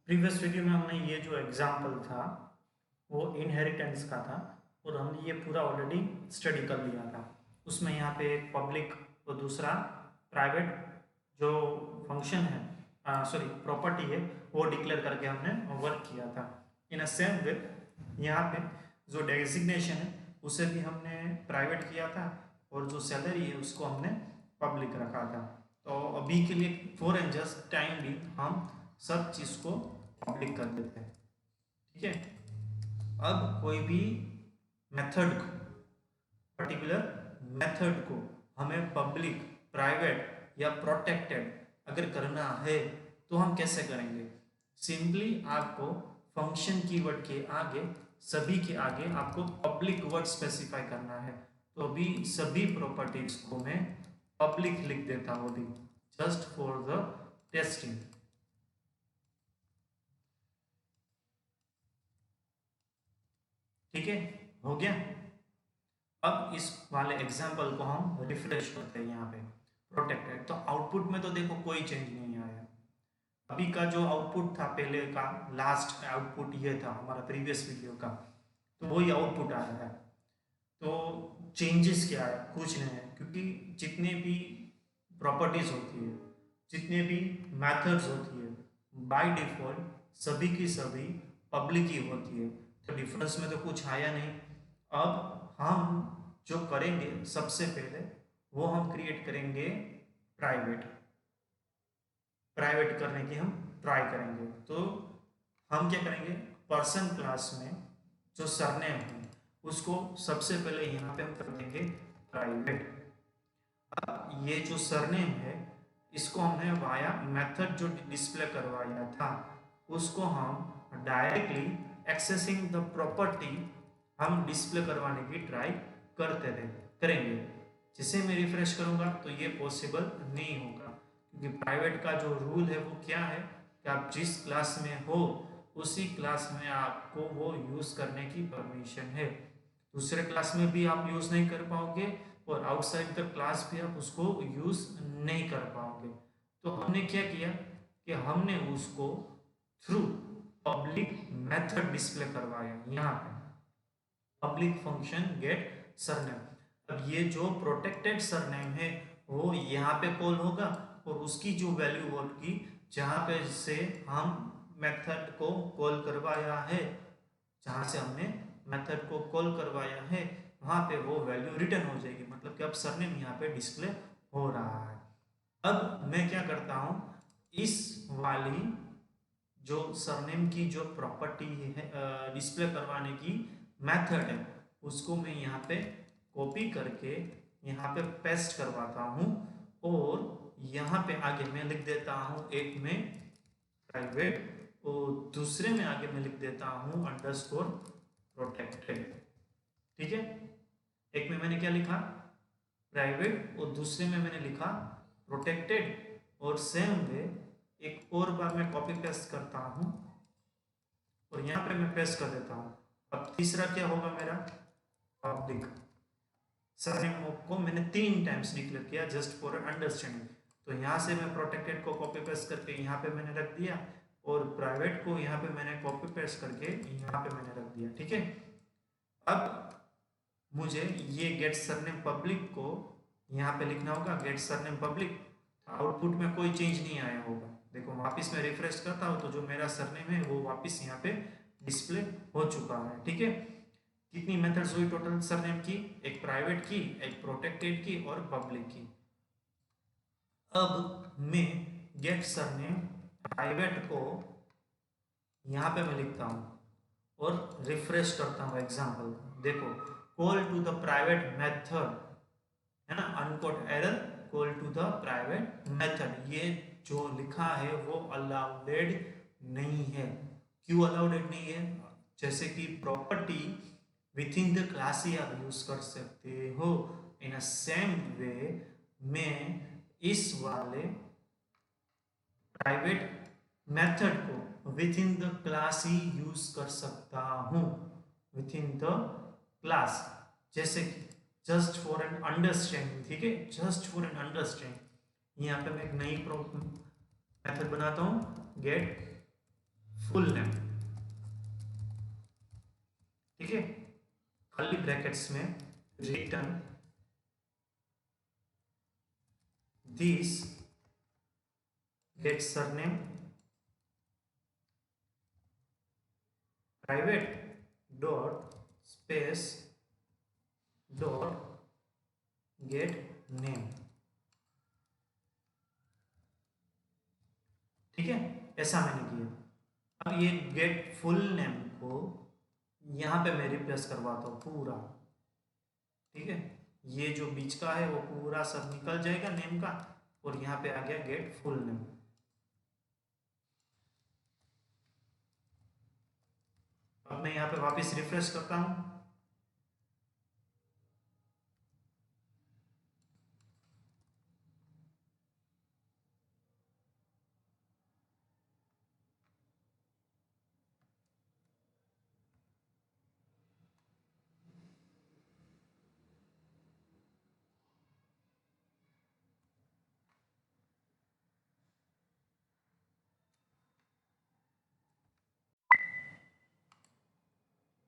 Previous video में हमने ये जो एग्जाम्पल था वो इनहेरिटेंस का था और हमने ये पूरा ऑलरेडी स्टडी कर लिया था। उसमें यहाँ पे एक पब्लिक और दूसरा प्राइवेट जो फंक्शन है सॉरी प्रॉपर्टी है वो डिक्लेयर करके हमने वर्क किया था। इन अ सेम वे यहाँ पे जो डेजिग्नेशन है उसे भी हमने प्राइवेट किया था और जो सैलरी है उसको हमने पब्लिक रखा था। तो अभी के लिए फॉर एन जस्ट टाइम भी हम सब चीज़ को पब्लिक कर देते हैं। ठीक है, अब कोई भी मेथड को पर्टिकुलर मेथड को हमें पब्लिक प्राइवेट या प्रोटेक्टेड अगर करना है तो हम कैसे करेंगे। सिंपली आपको फंक्शन कीवर्ड के आगे सभी के आगे आपको पब्लिक वर्ड स्पेसिफाई करना है। तो अभी सभी प्रॉपर्टीज को मैं पब्लिक लिख देता हूँ अभी जस्ट फॉर द टेस्टिंग। ठीक है, हो गया। अब इस वाले एग्जाम्पल को हम रिफ्रेश करते हैं यहाँ पे प्रोटेक्टेड। तो आउटपुट में तो देखो कोई चेंज नहीं आया। अभी का जो आउटपुट था पहले का लास्ट आउटपुट ये था हमारा प्रीवियस वीडियो का, तो वही आउटपुट आ रहा है। तो चेंजेस क्या है, कुछ नहीं है, क्योंकि जितने भी प्रॉपर्टीज होती है जितने भी मेथड्स होती है बाय डिफॉल्ट सभी की सभी पब्लिक ही होती है। तो डिफरेंस में तो कुछ आया नहीं। अब हम जो करेंगे सबसे पहले वो हम क्रिएट करेंगे प्राइवेट। प्राइवेट करने की हम ट्राई करेंगे। तो हम क्या करेंगे, पर्सन क्लास में जो सरनेम है उसको सबसे पहले यहाँ पे हम कर देंगे प्राइवेट। अब ये जो सरनेम है इसको हमने वाया मेथड जो डिस्प्ले करवाया था उसको हम डायरेक्टली एक्सेसिंग द प्रॉपर्टी हम डिस्प्ले करवाने की ट्राई करते रहे करेंगे। जिसे मैं रिफ्रेश करूंगा तो ये पॉसिबल नहीं होगा, क्योंकि प्राइवेट का जो रूल है वो क्या है कि आप जिस क्लास में हो उसी क्लास में आपको वो यूज करने की परमिशन है। दूसरे क्लास में भी आप यूज नहीं कर पाओगे और आउटसाइड द क्लास भी आप उसको यूज नहीं कर पाओगे। तो हमने क्या किया कि हमने उसको थ्रू पब्लिक मेथड डिस्प्ले करवाया यहाँ पे पब्लिक फंक्शन गेट सरनेम। अब ये जो प्रोटेक्टेड सरनेम है वो यहाँ पे कॉल होगा और उसकी जो वैल्यू होगी जहाँ पे से हम मेथड को कॉल करवाया है, जहाँ से हमने मेथड को कॉल करवाया है वहाँ पे वो वैल्यू रिटर्न हो जाएगी। मतलब कि अब सरनेम यहाँ पे डिस्प्ले हो रहा है। अब मैं क्या करता हूँ, इस वाली जो सरनेम की जो प्रॉपर्टी है डिस्प्ले करवाने की मेथड है उसको मैं यहाँ पे कॉपी करके यहाँ पे पेस्ट करवाता हूँ और यहाँ पे आगे मैं लिख देता हूँ एक में प्राइवेट और दूसरे में आगे मैं लिख देता हूँ अंडरस्कोर प्रोटेक्टेड। ठीक है, एक में मैंने क्या लिखा प्राइवेट और दूसरे में मैंने लिखा प्रोटेक्टेड और सेम वे एक और बार मैं कॉपी पेस्ट करता हूँ और यहाँ पे मैं पेस्ट कर देता हूँ। अब तीसरा क्या होगा मेरा पब्लिक। सरनेम को मैंने 3 टाइम्स डिक्लेयर किया जस्ट फॉर अंडरस्टैंडिंग। तो यहाँ से मैं प्रोटेक्टेड को कॉपी पेस्ट करके यहाँ पे मैंने रख दिया और प्राइवेट को यहाँ पे मैंने कॉपी पेस्ट करके यहाँ पे मैंने रख दिया। ठीक है, अब मुझे ये गेट सरनेम पब्लिक को यहाँ पे लिखना होगा गेट सरनेम पब्लिक। आउटपुट में कोई चेंज नहीं आया होगा। देखो वापस मैं रिफ्रेश करता हूँ तो जो मेरा सरनेम है वो वापस यहाँ पे डिस्प्ले हो चुका है। ठीक है, कितनी मेथड्स हुई टोटल सरनेम की, एक प्राइवेट की, एक प्रोटेक्टेड की और पब्लिक की। अब मैं गेट सरनेम प्राइवेट को यहाँ पे मैं लिखता हूँ और रिफ्रेश करता हूँ एग्जाम्पल। देखो call to the private method है ना, uncaught error call to the private method. ये जो लिखा है वो अलाउडेड नहीं है। क्यों अलाउडेड नहीं है, जैसे कि property within the class ही आप यूज कर सकते हो। इन अ सेम वे मैं इस वाले प्राइवेट मेथड को within the class he use कर सकता हूँ। विथ इन द क्लास जैसे कि जस्ट फॉर एन अंडरस्टैंडिंग। ठीक है, जस्ट फॉर एन अंडरस्टैंडिंग यहाँ पे मैं एक नई मेथड बनाता हूँ गेट फुल नेम, ठीक है, खाली ब्रैकेट्स में return this get surname private dot space dot get name, ठीक है, ऐसा मैंने किया। अब ये गेट फुल नेम को यहां पे मैं रिप्लेस करवाता हूं पूरा, ठीक है, ये जो बीच का है वो पूरा सब निकल जाएगा नेम का, और यहाँ पे आ गया गेट फुल नेम। अब मैं यहाँ पे वापस रिफ्रेश करता हूँ,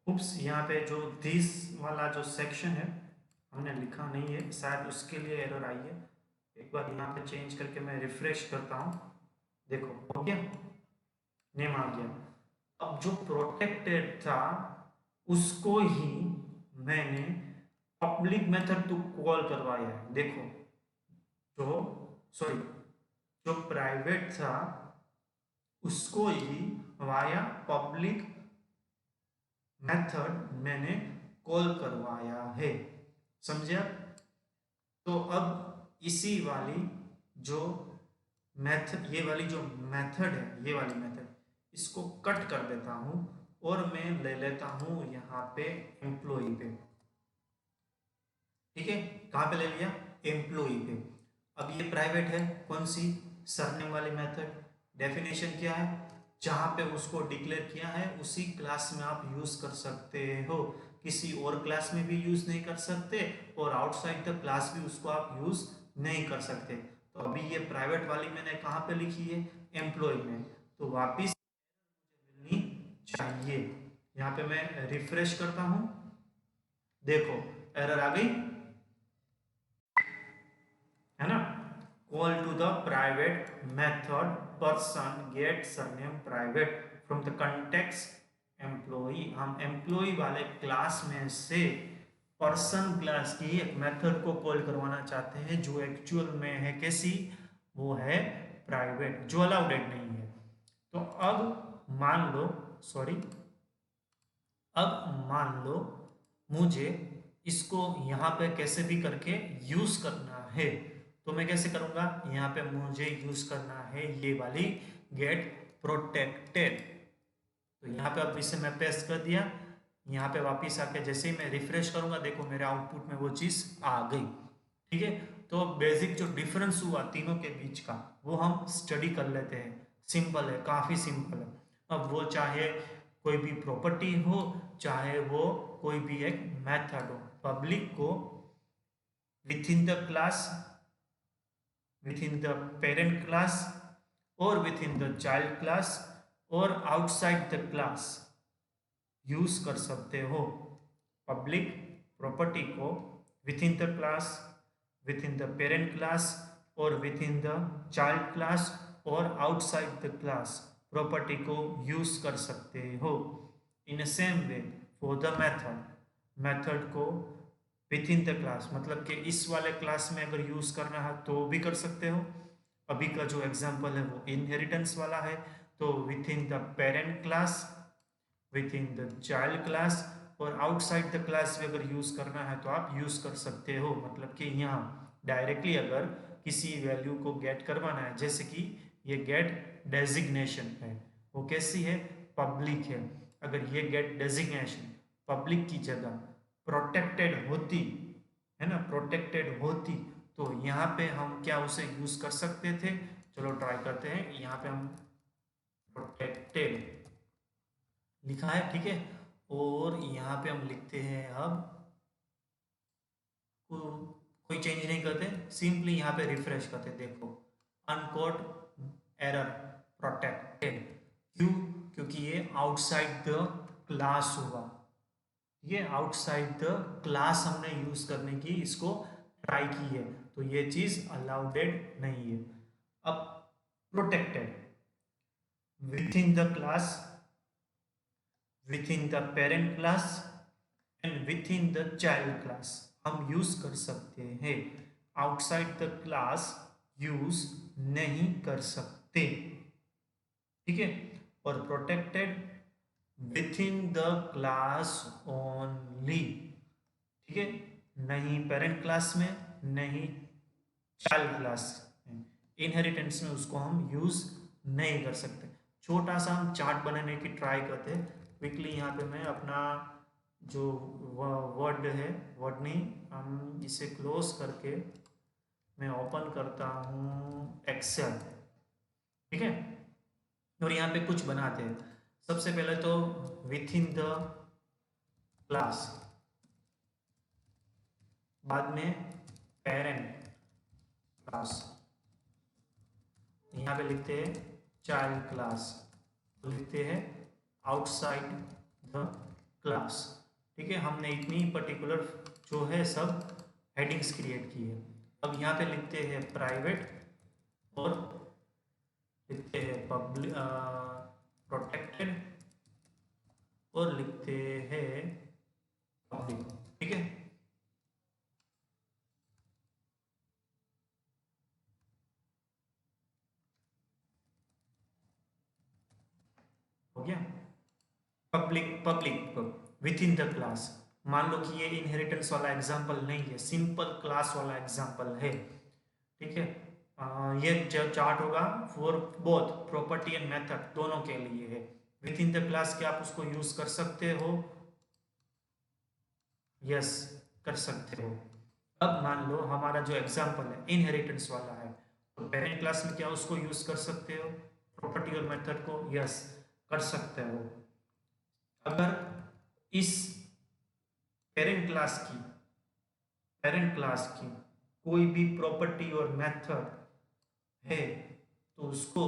उप्स, यहाँ पे जो दिस वाला जो सेक्शन है हमने लिखा नहीं है, शायद उसके लिए एरर आई है। एक बार यहाँ पे चेंज करके मैं रिफ्रेश करता हूँ, देखो हो गया, नेम आ गया। अब जो प्रोटेक्टेड था उसको ही मैंने पब्लिक मेथड टू कॉल करवाया है, देखो, जो सॉरी जो प्राइवेट था उसको ही वाया पब्लिक मेथड मैंने कॉल करवाया है, समझे आप? तो अब इसी वाली जो मेथड, ये वाली जो मेथड है, ये वाली मेथड, इसको कट कर देता हूं और मैं ले लेता हूं यहाँ पे एम्प्लॉई पे, ठीक है, कहां पे ले लिया, एम्प्लॉई पे। अब ये प्राइवेट है, कौन सी, सरनेम वाली मेथड, डेफिनेशन क्या है, जहां पे उसको डिक्लेयर किया है उसी क्लास में आप यूज कर सकते हो, किसी और क्लास में भी यूज नहीं कर सकते, और आउटसाइड द क्लास भी उसको आप यूज नहीं कर सकते। तो अभी ये प्राइवेट वाली मैंने कहां पे लिखी है, एम्प्लॉय में, तो वापिस मिलनी चाहिए। यहाँ पे मैं रिफ्रेश करता हूं, देखो एरर आ गई है ना, call to the private method person get surname private from the context employee. हम एम्प्लॉई वाले क्लास में से पर्सन क्लास की एक मेथड को कॉल करवाना चाहते हैं जो एक्चुअल में है कैसी, वो है प्राइवेट, जो अलाउडेड नहीं है। तो अब मान लो, सॉरी, अब मान लो मुझे इसको यहाँ पे कैसे भी करके यूज करना है, तो मैं कैसे करूंगा, यहाँ पे मुझे यूज करना है ये वाली गेट प्रोटेक्टेड। तो यहाँ पे अब इसे मैं पेस्ट कर दिया, यहाँ पे वापिस आके जैसे ही मैं रिफ्रेश करूंगा, देखो मेरे आउटपुट में वो चीज आ गई, ठीक है। तो बेसिक जो डिफरेंस हुआ तीनों के बीच का वो हम स्टडी कर लेते हैं, सिंपल है, काफी सिंपल है। अब वो चाहे कोई भी प्रॉपर्टी हो, चाहे वो कोई भी एक मेथड हो, पब्लिक को within the class, within the parent class, और within the child class, और आउटसाइड द क्लास यूज कर सकते हो। पब्लिक प्रॉपर्टी को within the class, within the parent class, और within the child class, और outside the class property को use कर सकते हो। In same way for the method, method को विथ इन द क्लास मतलब कि इस वाले क्लास में अगर यूज करना है तो भी कर सकते हो। अभी का जो एग्जांपल है वो इनहेरिटेंस वाला है, तो with in the parent class, within the child class, और आउटसाइड द क्लास भी अगर यूज करना है तो आप यूज कर सकते हो। मतलब कि यहाँ डायरेक्टली अगर किसी वैल्यू को गेट करवाना है, जैसे कि ये गेट डेजिग्नेशन है, वो कैसी है, पब्लिक है। अगर ये गेट डेजिग्नेशन पब्लिक की जगह प्रोटेक्टेड होती है ना, प्रोटेक्टेड होती, तो यहाँ पे हम क्या उसे यूज कर सकते थे, चलो ट्राई करते हैं। यहाँ पे हम प्रोटेक्टेड लिखा है, ठीक है, और यहाँ पे हम लिखते हैं अब कोई चेंज नहीं करते, सिंपली यहाँ पे रिफ्रेश करते, देखो अनकोड एरर प्रोटेक्टेड, क्यों, क्योंकि क्योंकि ये आउटसाइड द क्लास हुआ। ये आउटसाइड द क्लास हमने यूज करने की इसको ट्राई की है, तो ये चीज अलाउडेड नहीं है। अब protected, with in the class, within the parent class and with in the child class हम यूज कर सकते हैं। आउटसाइड द क्लास यूज नहीं कर सकते, ठीक है। और protected with in the class only, ठीक है, नहीं पेरेंट क्लास में नहीं चाइल्ड क्लास में। इनहेरिटेंस में उसको हम यूज नहीं कर सकते। छोटा सा हम चार्ट बनाने की ट्राई करते हैं क्विकली। यहाँ पे मैं अपना जो वर्ड है, वर्ड नहीं, हम इसे क्लोज करके मैं ओपन करता हूँ एक्सेल, ठीक है। और यहाँ पे कुछ बनाते हैं। सबसे पहले तो विथ इन द क्लास, बाद में पेरेंट क्लास, यहाँ पे लिखते हैं चाइल्ड क्लास, लिखते हैं आउटसाइड द क्लास, ठीक है। हमने इतनी पर्टिकुलर जो है सब हेडिंग्स क्रिएट की है। अब यहाँ पे लिखते हैं प्राइवेट और लिखते हैं पब्लिक, प्रोटेक्टेड और लिखते हैं पब्लिक, ठीक है। हो गया। Public with in the class, मान लो कि ये इनहेरिटेंस वाला एग्जांपल नहीं है, सिंपल क्लास वाला एग्जांपल है, ठीक है। ये जो चार्ट होगा for both property and method दोनों के लिए है। विथ इन द क्लास के आप उसको यूज कर सकते हो, यस कर सकते हो। अब मान लो हमारा जो एग्जांपल है इनहेरिटेंस वाला है, तो पेरेंट क्लास में क्या उसको यूज कर सकते हो, प्रॉपर्टी और मेथड को, यस कर सकते हो। अगर इस पेरेंट क्लास की कोई भी प्रॉपर्टी और मेथड है तो उसको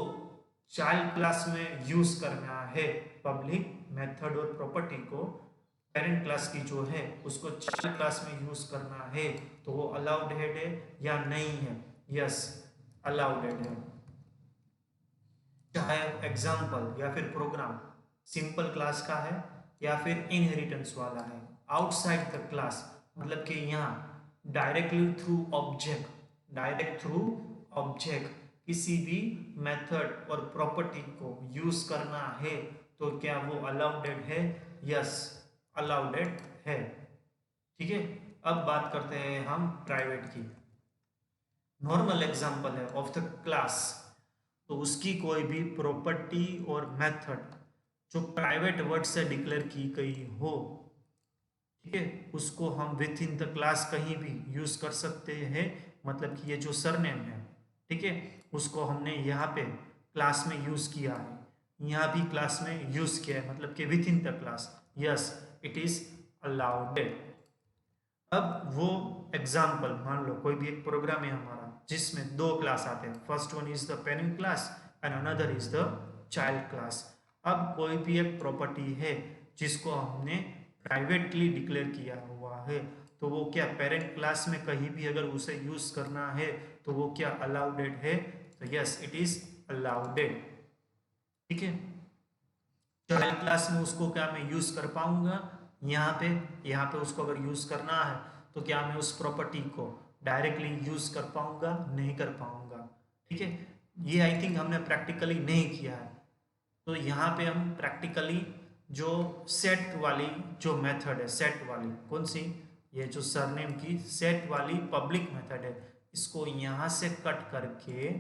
चाइल्ड क्लास में यूज करना है। पब्लिक मेथड और प्रॉपर्टी को पेरेंट क्लास की जो है उसको चाइल्ड क्लास में यूज करना है, तो वो अलाउड है या नहीं है, यस अलाउड है। चाहे एग्जाम्पल या फिर प्रोग्राम सिंपल क्लास का है या फिर इनहेरिटेंस वाला है। आउटसाइड द क्लास मतलब कि यहाँ डायरेक्ट थ्रू ऑब्जेक्ट किसी भी मेथड और प्रॉपर्टी को यूज करना है, तो क्या वो अलाउडेड है, यस अलाउडेड है, ठीक है। अब बात करते हैं हम प्राइवेट की। नॉर्मल एग्जांपल है ऑफ द क्लास, तो उसकी कोई भी प्रॉपर्टी और मेथड जो प्राइवेट वर्ड से डिक्लेयर की गई हो, ठीक है, उसको हम विथ इन द क्लास कहीं भी यूज कर सकते हैं। मतलब कि ये जो सरनेम है, ठीक है, उसको हमने यहाँ पे क्लास में यूज किया है, यहाँ भी क्लास में यूज किया है, मतलब कि with in the class, yes it is allowed. अब वो एग्जाम्पल मान लो कोई भी एक प्रोग्राम है हमारा जिसमें दो क्लास आते हैं, first one is the parent class and another is the child class. अब कोई भी एक प्रॉपर्टी है जिसको हमने प्राइवेटली डिक्लेयर किया हुआ है, तो वो क्या पेरेंट क्लास में कहीं भी अगर उसे यूज करना है तो वो क्या अलाउडेड है, तो यस इट इज अलाउडेड, ठीक है। चाइल्ड क्लास में उसको क्या मैं यूज कर पाऊंगा, यहाँ पे उसको अगर यूज करना है तो क्या मैं उस प्रॉपर्टी को डायरेक्टली यूज कर पाऊंगा, नहीं कर पाऊंगा, ठीक है। ये आई थिंक हमने प्रैक्टिकली नहीं किया है, तो यहाँ पे हम प्रैक्टिकली जो सेट वाली जो मेथड है, सेट वाली कौन सी, ये जो सरनेम की सेट वाली पब्लिक मेथड है, इसको यहाँ से कट करके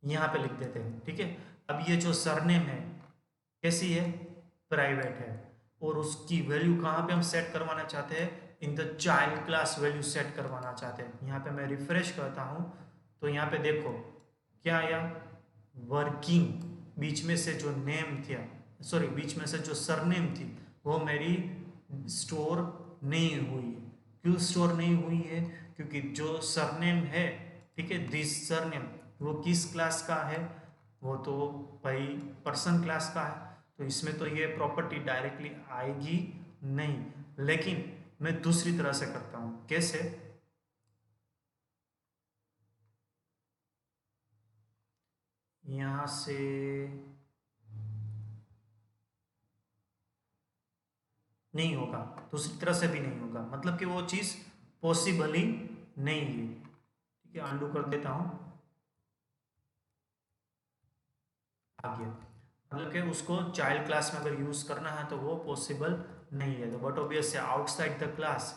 यहाँ पे लिख देते हैं, ठीक है। अब ये जो सरनेम है कैसी है, प्राइवेट है, और उसकी वैल्यू कहाँ पे हम सेट करवाना चाहते हैं, इन the child class value set करवाना चाहते हैं। यहाँ पे मैं रिफ्रेश करता हूँ तो यहाँ पे देखो क्या आया, वर्किंग, बीच में से जो नेम था, सॉरी बीच में से जो सरनेम थी वो मेरी स्टोर नहीं हुई है। क्यों स्टोर नहीं हुई है, क्योंकि जो सरनेम है, ठीक है, दिस सरनेम वो किस क्लास का है, वो तो भाई पर्सन क्लास का है, तो इसमें तो ये प्रॉपर्टी डायरेक्टली आएगी नहीं, लेकिन मैं दूसरी तरह से करता हूं। कैसे? यहां से नहीं होगा, दूसरी तरह से भी नहीं होगा, मतलब कि वो चीज पॉसिबल ही नहीं है। ठीक है, अंडू कर देता हूं। आ गया। मतलब कि उसको चाइल्ड क्लास में अगर यूज करना है तो वो पॉसिबल नहीं है, तो बट ऑब्वियस है आउटसाइड द क्लास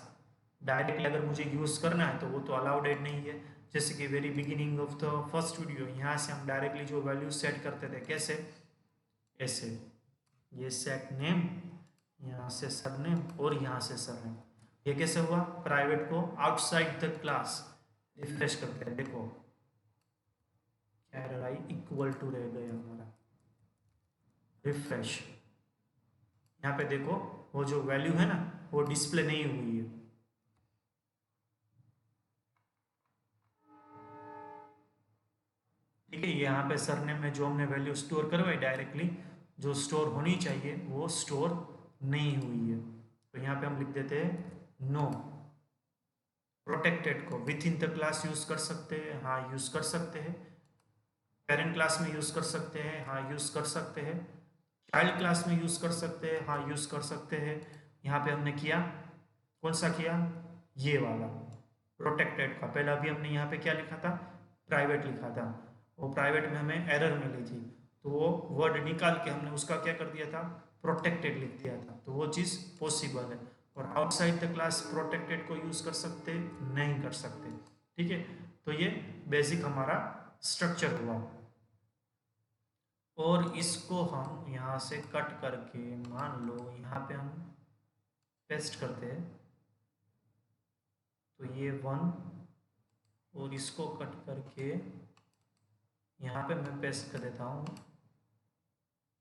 डायरेक्टली अगर मुझे यूज करना है तो वो तो अलाउड नहीं है। जैसे कि very beginning of the first video, यहाँ से हम डायरेक्टली जो वैल्यू सेट करते थे, कैसे? ऐसे, ये सेट नेम, यहाँ से सरनेम और यहाँ से सरनेम। ये कैसे हुआ? प्राइवेट को आउटसाइड द क्लास। रिफ्रेश करते हैं, देखो क्या रहा है, इक्वल टू रह गया हमारा। रिफ्रेश, यहाँ पे देखो वो जो वैल्यू है ना वो डिस्प्ले नहीं हुई है। ठीक है, यहाँ पे सरनेम में जो हमने वैल्यू स्टोर करवाई डायरेक्टली, जो स्टोर होनी चाहिए वो स्टोर नहीं हुई है, तो यहाँ पे हम लिख देते हैं नो। प्रोटेक्टेड को within the class use कर सकते हैं, हाँ यूज कर सकते हैं। पेरेंट क्लास में यूज कर सकते हैं, हाँ यूज कर सकते हैं। चाइल्ड क्लास में यूज कर सकते हैं, हाँ यूज कर सकते हैं। यहाँ पे हमने किया, कौन सा किया? ये वाला प्रोटेक्टेड का। पहले अभी हमने यहाँ पे क्या लिखा था? प्राइवेट लिखा था, वो प्राइवेट में हमें एरर मिली थी, तो वो वर्ड निकाल के हमने उसका क्या कर दिया था? प्रोटेक्टेड लिख दिया था, तो वो चीज़ पॉसिबल है। और आउटसाइड द क्लास प्रोटेक्टेड को यूज कर सकते नहीं कर सकते। ठीक है, तो ये बेसिक हमारा स्ट्रक्चर हुआ। और इसको हम यहाँ से कट करके, मान लो यहाँ पे हम पेस्ट करते हैं, तो ये 1, और इसको कट करके यहाँ पे मैं पेस्ट कर देता हूँ,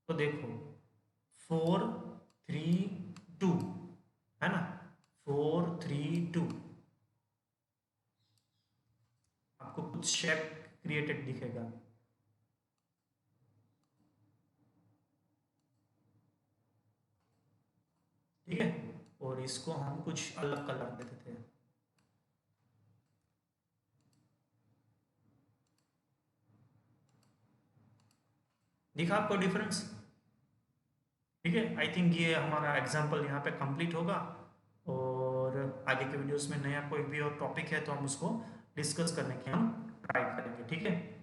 तो देखो 4 3 2 है ना, 4 3 2, आपको कुछ शेप क्रिएटेड दिखेगा। ठीक है, और इसको हम कुछ अलग कलर दे देते हैं। दिखा आपको डिफरेंस? ठीक है, आई थिंक ये हमारा एग्जाम्पल यहाँ पे कंप्लीट होगा, और आगे के वीडियोस में नया कोई भी और टॉपिक है तो हम उसको डिस्कस करने की हम ट्राई करेंगे। ठीक है।